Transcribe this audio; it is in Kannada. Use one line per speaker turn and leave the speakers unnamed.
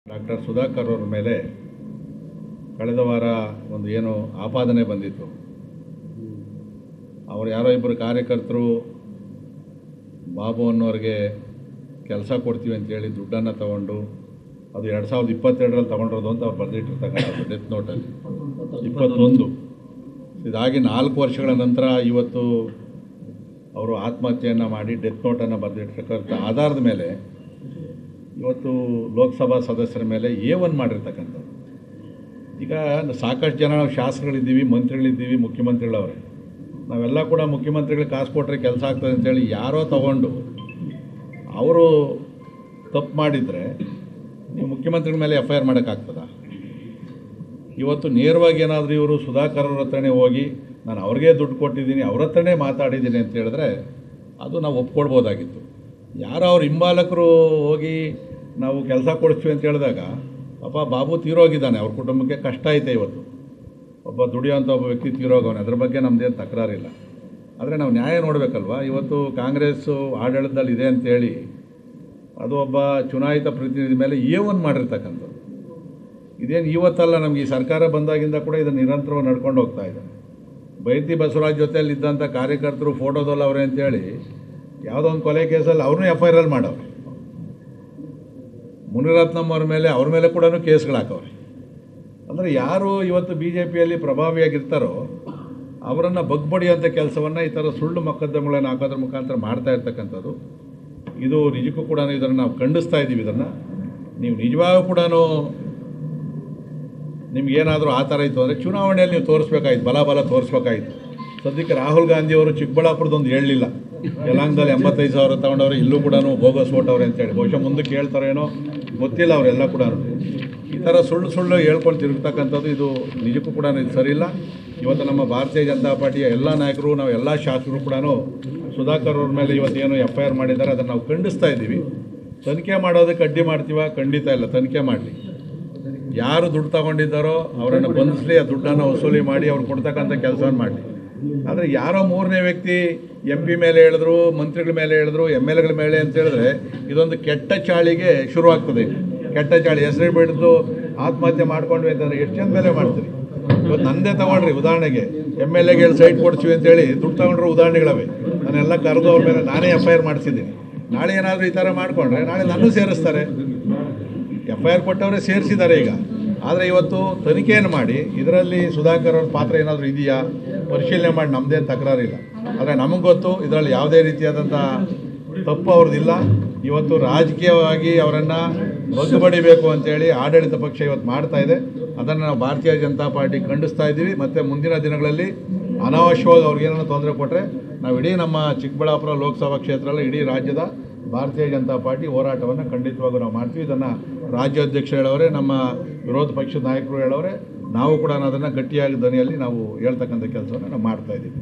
ಡಾಕ್ಟರ್ ಸುಧಾಕರ್ ಅವ್ರ ಮೇಲೆ ಕಳೆದ ವಾರ ಒಂದು ಏನು ಆಪಾದನೆ ಬಂದಿತ್ತು. ಅವರು ಯಾರೋ ಇಬ್ಬರು ಕಾರ್ಯಕರ್ತರು ಬಾಬು ಅನ್ನೋರಿಗೆ ಕೆಲಸ ಕೊಡ್ತೀವಿ ಅಂತೇಳಿ ದುಡ್ಡನ್ನು ತಗೊಂಡು ಅದು 2022ರಲ್ಲಿ ತಗೊಂಡಿರೋದು ಅಂತ ಅವ್ರು ಬರೆದಿಟ್ಟಿರ್ತಕ್ಕಂಥದ್ದು ಡೆತ್ ನೋಟಲ್ಲಿ 21. ಇದಾಗಿ 4 ವರ್ಷಗಳ ನಂತರ ಇವತ್ತು ಅವರು ಆತ್ಮಹತ್ಯೆಯನ್ನು ಮಾಡಿ ಡೆತ್ ನೋಟನ್ನು ಬರೆದಿಟ್ಟಿರ್ತಕ್ಕಂಥ ಆಧಾರದ ಮೇಲೆ ಇವತ್ತು ಲೋಕಸಭಾ ಸದಸ್ಯರ ಮೇಲೆ A1 ಮಾಡಿರ್ತಕ್ಕಂಥದ್ದು. ಈಗ ಸಾಕಷ್ಟು ಜನ ನಾವು ಶಾಸಕಗಳಿದ್ದೀವಿ, ಮಂತ್ರಿಗಳಿದ್ದೀವಿ, ಮುಖ್ಯಮಂತ್ರಿಗಳವರೇ. ನಾವೆಲ್ಲ ಕೂಡ ಮುಖ್ಯಮಂತ್ರಿಗಳಿಗೆ ಕಾಸು ಕೊಟ್ಟರೆ ಕೆಲಸ ಆಗ್ತದೆ ಅಂತೇಳಿ ಯಾರೋ ತಗೊಂಡು ಅವರು ತಪ್ಪು ಮಾಡಿದರೆ ನೀವು ಮುಖ್ಯಮಂತ್ರಿಗಳ ಮೇಲೆ FIR ಮಾಡೋಕ್ಕಾಗ್ತದ? ಇವತ್ತು ನೇರವಾಗಿ ಏನಾದರೂ ಇವರು ಸುಧಾಕರ್ ಅವ್ರ ಹತ್ರನೇ ಹೋಗಿ ನಾನು ಅವ್ರಿಗೆ ದುಡ್ಡು ಕೊಟ್ಟಿದ್ದೀನಿ, ಅವ್ರ ಹತ್ರನೇ ಮಾತಾಡಿದ್ದೀನಿ ಅಂತ ಹೇಳಿದ್ರೆ ಅದು ನಾವು ಒಪ್ಕೊಳ್ಬೋದಾಗಿತ್ತು. ಯಾರೋ ಅವ್ರ ಹಿಂಬಾಲಕರು ಹೋಗಿ ನಾವು ಕೆಲಸ ಕೊಡಿಸ್ತೀವಿ ಅಂತ ಹೇಳಿದಾಗ ಪಾಪ ಬಾಬು ತೀರೋಗಿದ್ದಾನೆ, ಅವ್ರ ಕುಟುಂಬಕ್ಕೆ ಕಷ್ಟ ಐತೆ. ಇವತ್ತು ಒಬ್ಬ ದುಡಿಯೋಂಥ ಒಬ್ಬ ವ್ಯಕ್ತಿ ತೀರೋಗವನೆ, ಅದ್ರ ಬಗ್ಗೆ ನಮ್ಮದೇನು ತಕರಾರಿಲ್ಲ. ಆದರೆ ನಾವು ನ್ಯಾಯ ನೋಡಬೇಕಲ್ವ. ಇವತ್ತು ಕಾಂಗ್ರೆಸ್ಸು ಆಡಳಿತದಲ್ಲಿ ಇದೆ ಅಂತೇಳಿ ಅದು ಒಬ್ಬ ಚುನಾಯಿತ ಪ್ರತಿನಿಧಿ ಮೇಲೆ A1 ಮಾಡಿರ್ತಕ್ಕಂಥದ್ದು. ಇದೇನು ಇವತ್ತಲ್ಲ, ನಮಗೆ ಈ ಸರ್ಕಾರ ಬಂದಾಗಿಂದ ಕೂಡ ಇದನ್ನು ನಿರಂತರವಾಗಿ ನಡ್ಕೊಂಡು ಹೋಗ್ತಾ ಇದೆ. ಬೈತಿ ಬಸವರಾಜ್ ಜೊತೆಯಲ್ಲಿ ಇದ್ದಂಥ ಕಾರ್ಯಕರ್ತರು ಫೋಟೋದಲ್ಲಿ ಅವರೇ ಅಂತೇಳಿ ಯಾವುದೋ ಒಂದು ಕೊಲೆ ಕೇಸಲ್ಲಿ ಅವ್ರನ್ನೂ FIR ಮಾಡವ್ರೆ. ಮುನಿರತ್ನಮ್ ಅವ್ರ ಮೇಲೆ ಕೂಡ ಕೇಸ್ಗಳಾಕವ್ರೆ. ಅಂದರೆ ಯಾರು ಇವತ್ತು BJPಯಲ್ಲಿ ಪ್ರಭಾವಿಯಾಗಿರ್ತಾರೋ ಅವರನ್ನು ಬಗ್ಬಡಿಯೋಂಥ ಕೆಲಸವನ್ನು ಈ ಥರ ಸುಳ್ಳು ಮೊಕದ್ದಮೆಗಳನ್ನು ಹಾಕೋದ್ರ ಮುಖಾಂತರ ಮಾಡ್ತಾ ಇರ್ತಕ್ಕಂಥದ್ದು. ಇದು ನಿಜಕ್ಕೂ ಕೂಡ ಇದನ್ನು ನಾವು ಖಂಡಿಸ್ತಾ ಇದ್ದೀವಿ. ಇದನ್ನು ನೀವು ನಿಜವಾಗೂ ಕೂಡ ನಿಮಗೇನಾದರೂ ಆ ಥರ ಇತ್ತು ಅಂದರೆ ಚುನಾವಣೆಯಲ್ಲಿ ನೀವು ತೋರಿಸ್ಬೇಕಾಯ್ತು, ಬಲ ತೋರಿಸ್ಬೇಕಾಯ್ತು. ಸದ್ಯಕ್ಕೆ ರಾಹುಲ್ ಗಾಂಧಿಯವರು ಚಿಕ್ಕಬಳ್ಳಾಪುರದೊಂದು ಹೇಳಲಿಲ್ಲ, ಯಲಾಂಗದಲ್ಲಿ 85,000 ತಗೊಂಡವ್ರೆ, ಇಲ್ಲೂ ಕೂಡ ಬೋಗಸ್ ಓಟವ್ರೆ ಅಂತೇಳಿ. ಬಹುಶಃ ಮುಂದಕ್ಕೆ ಹೇಳ್ತಾರೇನೋ ಗೊತ್ತಿಲ್ಲ. ಅವರೆಲ್ಲ ಕೂಡ ಈ ಥರ ಸುಳ್ಳು ಹೇಳ್ಕೊಂಡು ತಿರುಗ್ತಕ್ಕಂಥದ್ದು ಇದು ನಿಜಕ್ಕೂ ಕೂಡ ಇದು ಸರಿಯಿಲ್ಲ. ಇವತ್ತು ನಮ್ಮ ಭಾರತೀಯ ಜನತಾ ಪಾರ್ಟಿಯ ಎಲ್ಲ ನಾಯಕರು, ನಾವು ಎಲ್ಲ ಶಾಸಕರು ಕೂಡ ಸುಧಾಕರ್ ಅವ್ರ ಮೇಲೆ ಇವತ್ತೇನು FIR ಮಾಡಿದ್ದಾರೆ ಅದನ್ನು ನಾವು ಖಂಡಿಸ್ತಾ ಇದ್ದೀವಿ. ತನಿಖೆ ಮಾಡೋದಕ್ಕೆ ಅಡ್ಡಿ ಮಾಡ್ತೀವ? ಖಂಡಿತ ಇಲ್ಲ. ತನಿಖೆ ಮಾಡಲಿ, ಯಾರು ದುಡ್ಡು ತಗೊಂಡಿದ್ದಾರೋ ಅವರನ್ನು ಬಂಧಿಸಲಿ, ಆ ದುಡ್ಡನ್ನು ವಸೂಲಿ ಮಾಡಿ ಅವ್ರು ಕೊಡ್ತಕ್ಕಂಥ ಕೆಲಸವನ್ನು ಮಾಡಲಿ. ಆದರೆ ಯಾರೋ ಮೂರನೇ ವ್ಯಕ್ತಿ MP ಮೇಲೆ ಹೇಳಿದ್ರು, ಮಂತ್ರಿಗಳ ಮೇಲೆ ಹೇಳಿದ್ರು, MLAಗಳ ಮೇಲೆ ಅಂತ ಹೇಳಿದ್ರೆ ಇದೊಂದು ಕೆಟ್ಟ ಚಾಳಿಗೆ ಶುರುವಾಗ್ತದೆ. ಕೆಟ್ಟ ಚಾಳಿ ಹೆಸರು ಬಿಡ್ದು ಆತ್ಮಹತ್ಯೆ ಮಾಡ್ಕೊಂಡ್ವಿ ಅಂತಂದರೆ ಎಷ್ಟು ಜನ ಮೇಲೆ ಮಾಡ್ತೀರಿ? ಇವತ್ತು ನಂದೇ ತಗೊಂಡ್ರಿ ಉದಾಹರಣೆಗೆ, MLAಗೆ ಸೈಟ್ ಕೊಡ್ತೀವಿ ಅಂತೇಳಿ ದುಡ್ಡು ತಗೊಂಡ್ರು ಉದಾಹರಣೆಗಳವೆ. ನಾನೆಲ್ಲ ಕರೆದು ಅವ್ರ ಮೇಲೆ ನಾನೇ FIR ಮಾಡಿಸಿದ್ದೀನಿ. ನಾಳೆ ಏನಾದರೂ ಈ ಥರ ಮಾಡಿಕೊಂಡ್ರೆ ನಾಳೆ ನನ್ನೂ ಸೇರಿಸ್ತಾರೆ. FIR ಕೊಟ್ಟವರೇ ಸೇರಿಸಿದ್ದಾರೆ ಈಗ. ಆದರೆ ಇವತ್ತು ತನಿಖೆಯನ್ನು ಮಾಡಿ ಇದರಲ್ಲಿ ಸುಧಾಕರ್ ಅವ್ರ ಪಾತ್ರ ಏನಾದರೂ ಇದೆಯಾ ಪರಿಶೀಲನೆ ಮಾಡಿ, ನಮ್ಮದೇನು ತಕರಾರಿಲ್ಲ. ಆದರೆ ನಮಗೆ ಗೊತ್ತು ಇದರಲ್ಲಿ ಯಾವುದೇ ರೀತಿಯಾದಂಥ ತಪ್ಪು ಅವ್ರದ್ದಿಲ್ಲ. ಇವತ್ತು ರಾಜಕೀಯವಾಗಿ ಅವರನ್ನು ಬಗ್ಗುಬಡಿಬೇಕು ಅಂತೇಳಿ ಆಡಳಿತ ಪಕ್ಷ ಇವತ್ತು ಮಾಡ್ತಾ ಇದೆ. ಅದನ್ನು ನಾವು ಭಾರತೀಯ ಜನತಾ ಪಾರ್ಟಿ ಖಂಡಿಸ್ತಾ ಇದ್ದೀವಿ. ಮತ್ತು ಮುಂದಿನ ದಿನಗಳಲ್ಲಿ ಅನಾವಶ್ಯವಾಗಿ ಅವ್ರಿಗೇನೋ ತೊಂದರೆ ಕೊಟ್ಟರೆ ನಾವು ಇಡೀ ನಮ್ಮ ಚಿಕ್ಕಬಳ್ಳಾಪುರ ಲೋಕಸಭಾ ಕ್ಷೇತ್ರದಲ್ಲಿ ಇಡೀ ರಾಜ್ಯದ ಭಾರತೀಯ ಜನತಾ ಪಾರ್ಟಿ ಹೋರಾಟವನ್ನು ಖಂಡಿತವಾಗೂ ನಾವು ಮಾಡ್ತೀವಿ. ಇದನ್ನು ರಾಜ್ಯಾಧ್ಯಕ್ಷರು ಹೇಳೋರೆ, ನಮ್ಮ ವಿರೋಧ ಪಕ್ಷದ ನಾಯಕರು ಹೇಳೋರೆ, ನಾವು ಕೂಡ ಅದನ್ನು ಗಟ್ಟಿಯಾಗಿ ಧ್ವನಿಯಲ್ಲಿ ನಾವು ಹೇಳ್ತಕ್ಕಂಥ ಕೆಲಸವನ್ನು ನಾವು ಮಾಡ್ತಾಯಿದ್ದೀವಿ.